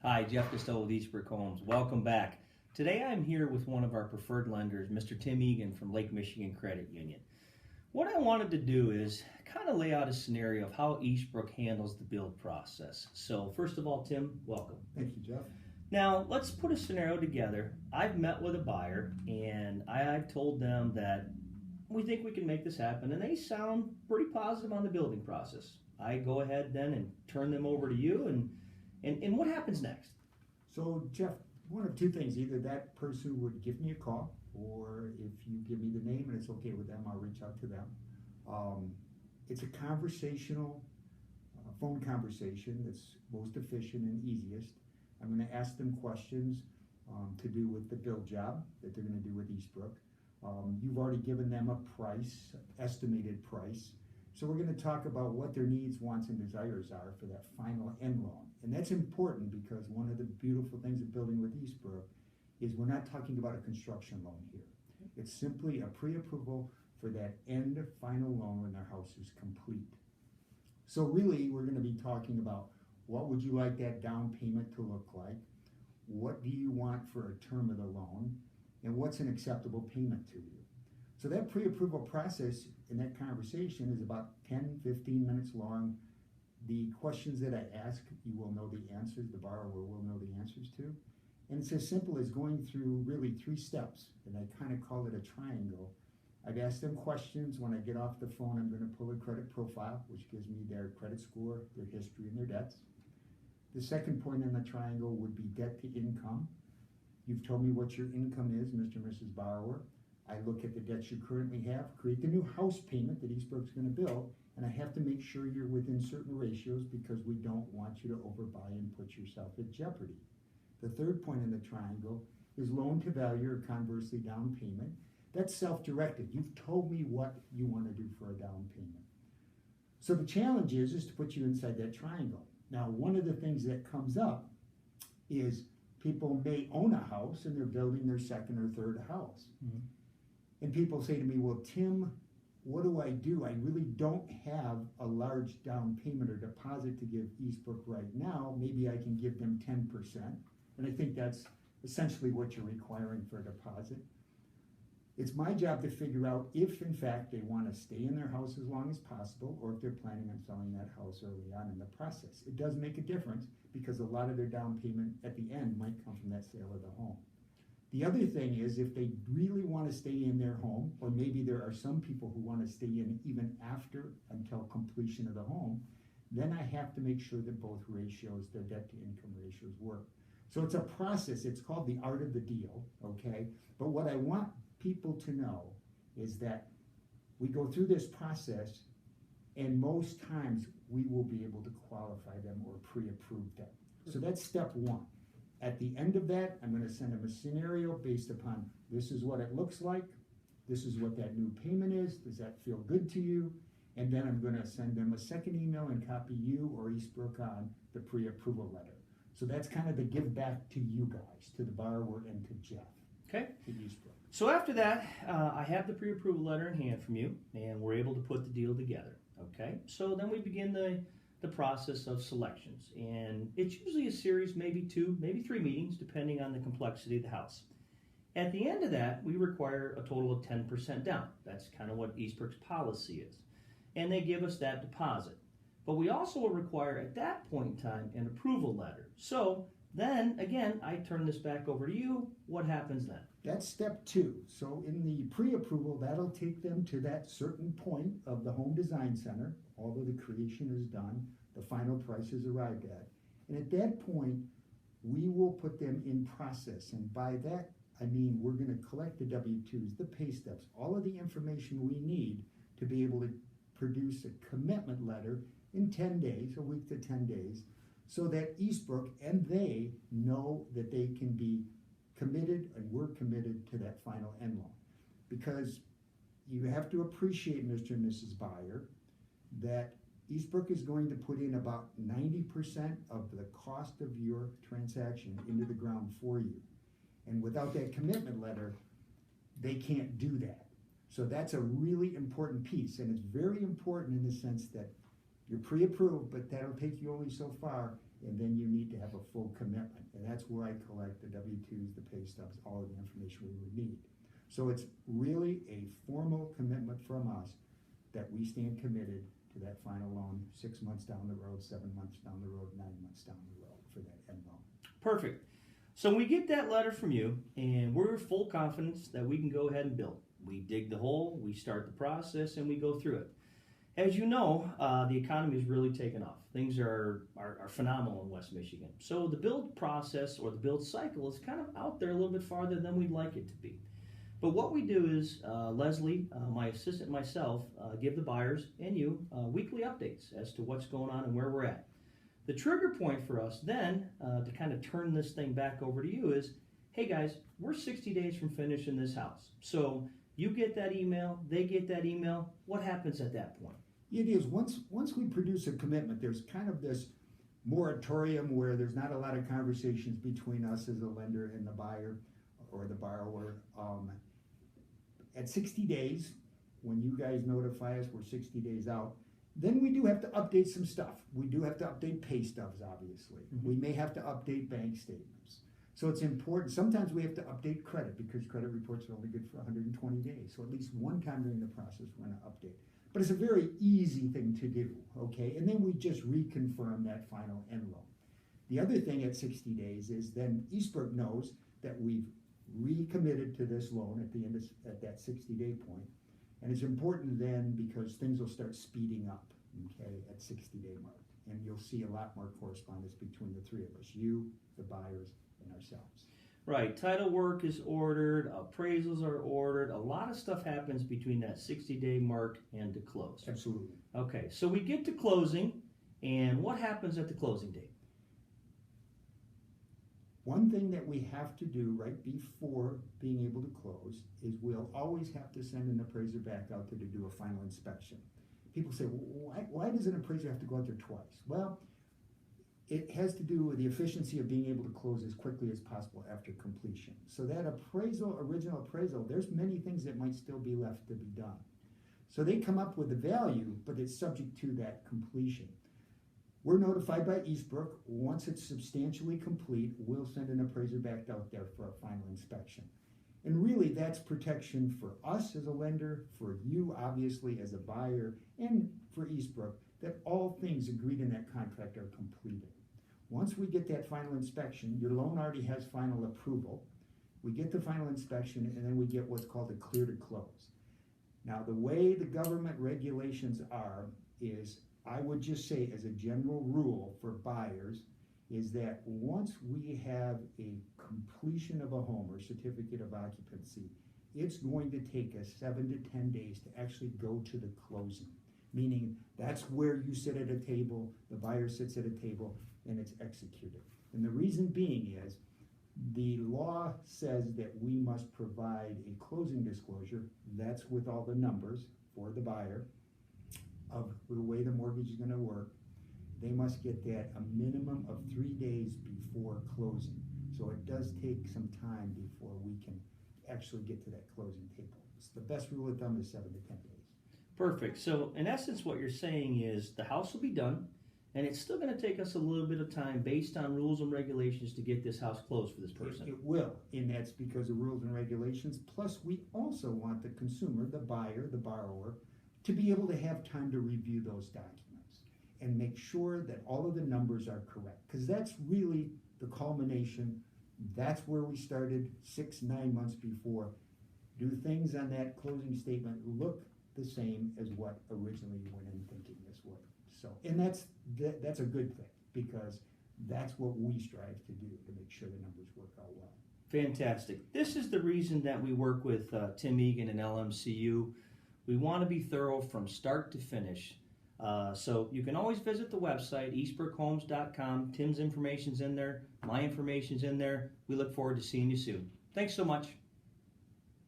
Hi, Jeff Costello with Eastbrook Homes. Welcome back. Today I'm here with one of our preferred lenders, Mr. Tim Eagan from Lake Michigan Credit Union. What I wanted to do is kind of lay out a scenario of how Eastbrook handles the build process. So first of all, Tim, welcome. Thank you, Jeff. Now let's put a scenario together. I've met with a buyer and I've told them that we think we can make this happen, and they sound pretty positive on the building process. I go ahead then and turn them over to you, and what happens next? So, Jeff, one of two things. Either that person would give me a call, or if you give me the name and it's okay with them, I'll reach out to them. It's a conversational phone conversation that's most efficient and easiest. I'm going to ask them questions to do with the build job that they're going to do with Eastbrook. You've already given them a price, estimated price. So we're going to talk about what their needs, wants, and desires are for that final end loan. And that's important because one of the beautiful things of building with Eastbrook is we're not talking about a construction loan here. It's simply a pre-approval for that end final loan when their house is complete. So really, we're going to be talking about what would you like that down payment to look like? What do you want for a term of the loan? And what's an acceptable payment to you? So that pre-approval process in that conversation is about 10, 15 minutes long. The questions that I ask, you will know the answers, the borrower will know the answers to. And it's as simple as going through really 3 steps, and I kind of call it a triangle. I've asked them questions. When I get off the phone, I'm going to pull a credit profile, which gives me their credit score, their history, and their debts. The second point in the triangle would be debt to income. You've told me what your income is, Mr. and Mrs. Borrower. I look at the debts you currently have, create the new house payment that Eastbrook's going to build, and I have to make sure you're within certain ratios because we don't want you to overbuy and put yourself at jeopardy. The third point in the triangle is loan to value, or conversely down payment. That's self-directed. You've told me what you want to do for a down payment. So the challenge is to put you inside that triangle. Now, one of the things that comes up is people may own a house and they're building their second or third house. Mm-hmm. And people say to me, well, Tim, what do? I really don't have a large down payment or deposit to give Eastbrook right now. Maybe I can give them 10%. And I think that's essentially what you're requiring for a deposit. It's my job to figure out if, in fact, they want to stay in their house as long as possible, or if they're planning on selling that house early on in the process. It does make a difference because a lot of their down payment at the end might come from that sale of the home. The other thing is if they really want to stay in their home, or maybe there are some people who want to stay in even after until completion of the home, then I have to make sure that both ratios, their debt to income ratios, work. So it's a process. It's called the art of the deal, okay? But what I want people to know is that we go through this process, and most times we will be able to qualify them or pre-approve them. So that's step 1. At the end of that, I'm going to send them a scenario based upon this is what it looks like, this is what that new payment is, does that feel good to you? And then I'm going to send them a second email and copy you or Eastbrook on the pre-approval letter. So that's kind of the give back to you guys, to the borrower and to Jeff. Okay. To Eastbrook. So after that, I have the pre-approval letter in hand from you, and we're able to put the deal together. Okay. So then we begin the process of selections, and it's usually a series, maybe 2, maybe 3 meetings, depending on the complexity of the house. At the end of that, we require a total of 10% down. That's kind of what Eastbrook's policy is, and they give us that deposit. But we also will require at that point in time an approval letter. So then again, I turn this back over to you. What happens then? That's step 2. So in the pre-approval, that'll take them to that certain point of the home design center. All of the creation is done, the final price is arrived at. And at that point, we will put them in process. And by that, I mean we're going to collect the W-2s, the pay stubs, all of the information we need to be able to produce a commitment letter in 10 days, a week to 10 days, so that Eastbrook and they know that they can be committed, and we're committed to that final end loan. Because you have to appreciate, Mr. and Mrs. Buyer, that Eastbrook is going to put in about 90% of the cost of your transaction into the ground for you. And without that commitment letter, they can't do that. So that's a really important piece, and it's very important in the sense that you're pre-approved, but that'll take you only so far, and then you need to have a full commitment. And that's where I collect the W-2s, the pay stubs, all of the information we would need. So it's really a formal commitment from us that we stand committed to that final loan 6 months down the road, 7 months down the road, 9 months down the road for that end loan. Perfect. So we get that letter from you, and we're full confidence that we can go ahead and build. We dig the hole, we start the process, and we go through it. As you know, the economy has really taken off. Things are phenomenal in West Michigan. So the build process or the build cycle is kind of out there a little bit farther than we'd like it to be. But what we do is, Leslie, my assistant, and myself, give the buyers and you weekly updates as to what's going on and where we're at. The trigger point for us then to kind of turn this thing back over to you is, hey guys, we're 60 days from finishing this house. So you get that email, they get that email. What happens at that point? It is, once we produce a commitment, there's kind of this moratorium where there's not a lot of conversations between us as a lender and the buyer or the borrower. At 60 days, when you guys notify us, we're 60 days out, then we do have to update some stuff. We do have to update pay stubs, obviously. Mm-hmm. We may have to update bank statements. So it's important. Sometimes we have to update credit because credit reports are only good for 120 days. So at least one time during the process, we're going to update. But it's a very easy thing to do, okay? And then we just reconfirm that final end loan. The other thing at 60 days is then Eastbrook knows that we've recommitted to this loan at the end of, at that 60-day point. And it's important then because things will start speeding up, okay, at 60-day mark. And you'll see a lot more correspondence between the three of us, you, the buyers, and ourselves. Right, title work is ordered, appraisals are ordered, a lot of stuff happens between that 60-day mark and to close. Absolutely. Okay, so we get to closing, and what happens at the closing date? One thing that we have to do right before being able to close is we'll always have to send an appraiser back out there to do a final inspection. People say, well, why does an appraiser have to go out there twice? Well, it has to do with the efficiency of being able to close as quickly as possible after completion. So that appraisal, original appraisal, there's many things that might still be left to be done. So they come up with a value, but it's subject to that completion. We're notified by Eastbrook. Once it's substantially complete, we'll send an appraiser back out there for a final inspection. And really, that's protection for us as a lender, for you, obviously, as a buyer, and for Eastbrook, that all things agreed in that contract are completed. Once we get that final inspection, your loan already has final approval. We get the final inspection, and then we get what's called a clear to close. Now, the way the government regulations are is, I would just say as a general rule for buyers, is that once we have a completion of a home or certificate of occupancy, it's going to take us 7 to 10 days to actually go to the closing. Meaning that's where you sit at a table, the buyer sits at a table, and it's executed. And the reason being is the law says that we must provide a closing disclosure. That's with all the numbers for the buyer of the way the mortgage is going to work. They must get that a minimum of 3 days before closing. So it does take some time before we can actually get to that closing table. It's the best rule of thumb is 7 to 10 days. Perfect. So in essence, what you're saying is the house will be done, and it's still going to take us a little bit of time based on rules and regulations to get this house closed for this person. It will, and that's because of rules and regulations. Plus, we also want the consumer, the buyer, the borrower, to be able to have time to review those documents and make sure that all of the numbers are correct. Because that's really the culmination. That's where we started 6-9 months before. Do things on that closing statement look the same as what originally you went in thinking this would? So, and that's a good thing, because that's what we strive to do, to make sure the numbers work out well. Fantastic. This is the reason that we work with Tim Eagan and LMCU. We want to be thorough from start to finish. So you can always visit the website, eastbrookhomes.com. Tim's information's in there. My information's in there. We look forward to seeing you soon. Thanks so much.